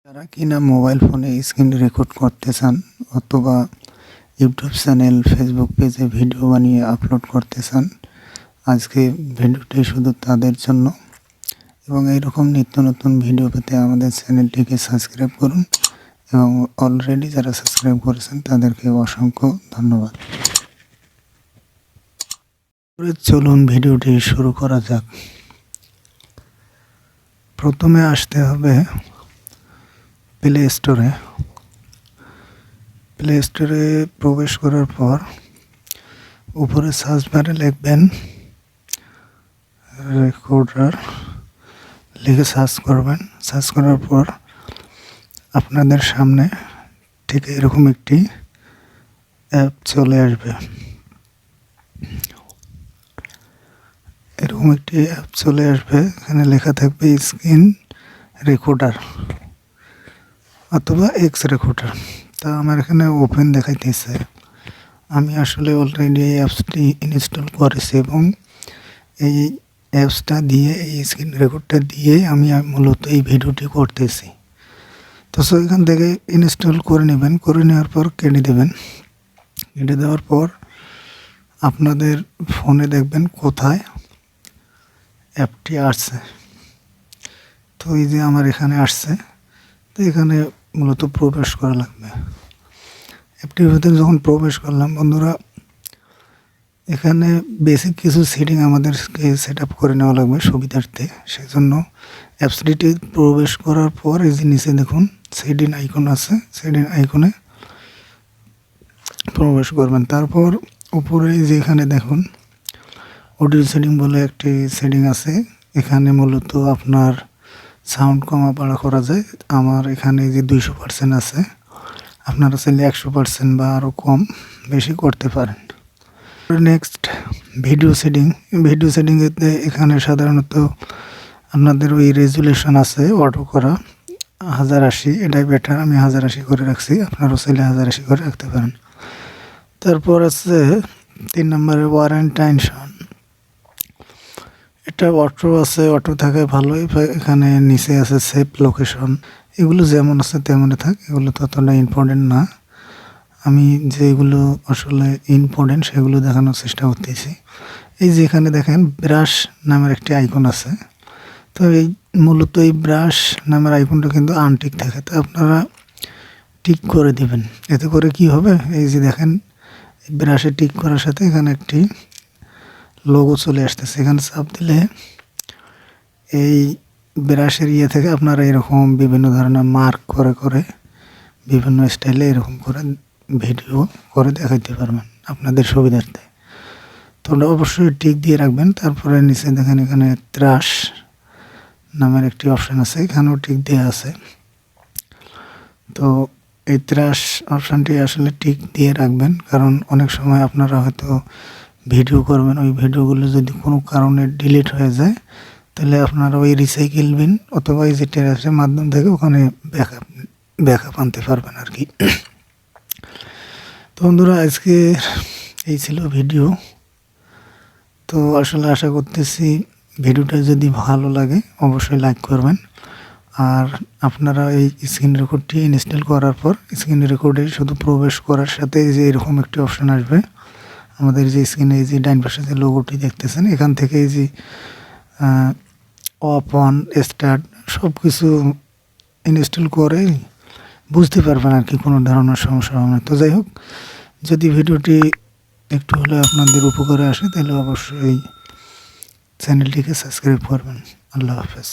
যারা কিনা মোবাইল ফোনে স্ক্রিন রেকর্ড করতে চান অথবা ইউটিউব চ্যানেল ফেসবুক পেজে ভিডিও বানিয়ে আপলোড করতে চান, আজকে ভিডিওটি শুধু তাদের জন্য। এবং এইরকম নিত্য নতুন ভিডিও পেতে আমাদের চ্যানেলটিকে সাবস্ক্রাইব করুন এবং অলরেডি যারা সাবস্ক্রাইব করেছেন তাদেরকে অসংখ্য ধন্যবাদ। চলুন ভিডিওটি শুরু করা যাক। প্রথমে আসতে হবে প্লে স্টোরে প্রবেশ করার পর উপরে সার্চ বারে লিখবেন রেকর্ডার, লিখে সার্চ করবেন। সার্চ করার পর আপনাদের সামনে ঠিক এরকম একটি অ্যাপ চলে আসবে। এখানে লেখা থাকবে স্ক্রিন রেকর্ডার অথবা এক্স রেকর্ডার। তা আমার এখানে ওপেন দেখাইতেছে। আমি আসলে অলরেডি এই অ্যাপসটি ইনস্টল করেছি এবং এই অ্যাপসটা দিয়ে এই স্ক্রিন রেকর্ডটা দিয়ে আমি মূলত এই ভিডিওটি করতেছি। তো এখান থেকে ইনস্টল করে নেবেন। করে নেওয়ার পর কেটে দেবেন। কেটে দেওয়ার পর আপনাদের ফোনে দেখবেন কোথায় অ্যাপটি আসছে। তো এই যে আমার এখানে আসছে, তো এখানে মূলত প্রবেশ করা লাগবে। অ্যাপটির ভিতরে যখন প্রবেশ করলাম বন্ধুরা, এখানে বেসিক কিছু সেটিং আমাদেরকে সেট আপ করে নেওয়া লাগবে সুবিধার্থে। সেজন্য অ্যাপসটিতে প্রবেশ করার পর এই যে নিচে দেখুন সেটিং আইকন আছে, সেটিং আইকনে প্রবেশ করবেন। তারপর উপরে যেখানে দেখুন অডিও সেটিং বলে একটি সেটিং আছে। এখানে মূলত আপনার সাউন্ড কমা বাড়া করা যায়। আমার এখানে যে 200% আছে, আপনারা চাইলে 100% বা আরও কম বেশি করতে পারেন। নেক্সট ভিডিও সেটিংয়েতে এখানে সাধারণত আপনাদের ওই রেজুলেশন আছে অটো করা 1080, এটাই বেটার। আমি 1080 করে রাখছি, আপনারাও চাইলে 1080 করে রাখতে পারেন। তারপর আছে 3 নম্বরে ওয়ারেন্টাইনশন, এটা অটো আছে, অটো থাকে ভালোই। এখানে নিচে আছে সেভ লোকেশন। এগুলো যেমন আছে তেমনই থাক, এগুলো ততটা ইম্পর্টেন্ট না। আমি যেগুলো আসলে ইম্পর্টেন্ট সেগুলো দেখানোর চেষ্টা করতেছি। এই যে এখানে দেখেন ব্রাশ নামের একটি আইকন আছে। তো এই মূলত এই ব্রাশ নামের আইকনটা কিন্তু আনটিক থাকে, তো আপনারা টিক করে দিবেন। এতে করে কি হবে, এই যে দেখেন ব্রাশে টিক করার সাথে এখানে একটি লোগো চলে আসতেছে। এখানে চাপ দিলে এই ব্রাশের থেকে আপনারা এরকম বিভিন্ন ধরনের মার্ক করে বিভিন্ন স্টাইলে এরকম করে ভিডিও করে দেখাইতে পারবেন আপনাদের সুবিধার্থে। তো অবশ্যই টিক দিয়ে রাখবেন। তারপরে নিচে দেখেন এখানে ত্রাস নামের একটি অপশান আছে, এখানেও টিক দেওয়া আছে। তো এই ত্রাস অপশানটি আসলে টিক দিয়ে রাখবেন, কারণ অনেক সময় আপনারা হয়তো ভিডিও করবেন, ওই ভিডিওগুলো যদি কোনো কারণে ডিলিট হয়ে যায় তাহলে আপনারা ওই রিসাইকেল বিন অথবা এই যে টেরাসের মাধ্যম থেকে ওখানে ব্যাকআপ আনতে পারবেন আর কি। তো বন্ধুরা, আজকে এই ছিল ভিডিও। তো আসলে আশা করতেছি ভিডিওটা যদি ভালো লাগে অবশ্যই লাইক করবেন। আর আপনারা এই স্ক্রিন রেকর্ডটি ইনস্টল করার পর স্ক্রিন রেকর্ডে শুধু প্রবেশ করার সাথে যে এরকম একটি অপশান আসবে, আমাদের যে স্ক্রিনে এই যে ডাইন পাশে যে লোগোটি দেখতেছেন, এখান থেকে এই যে অফ অন স্টার্ট সব কিছু ইনস্টল করে বুঝতে পারবেন আর কি, কোনো ধরনের সমস্যা হবে না। তো যাই হোক, যদি ভিডিওটি একটু হলে আপনাদের উপকারে আসে তাহলে অবশ্যই চ্যানেলটিকে সাবস্ক্রাইব করবেন। আল্লাহ হাফেজ।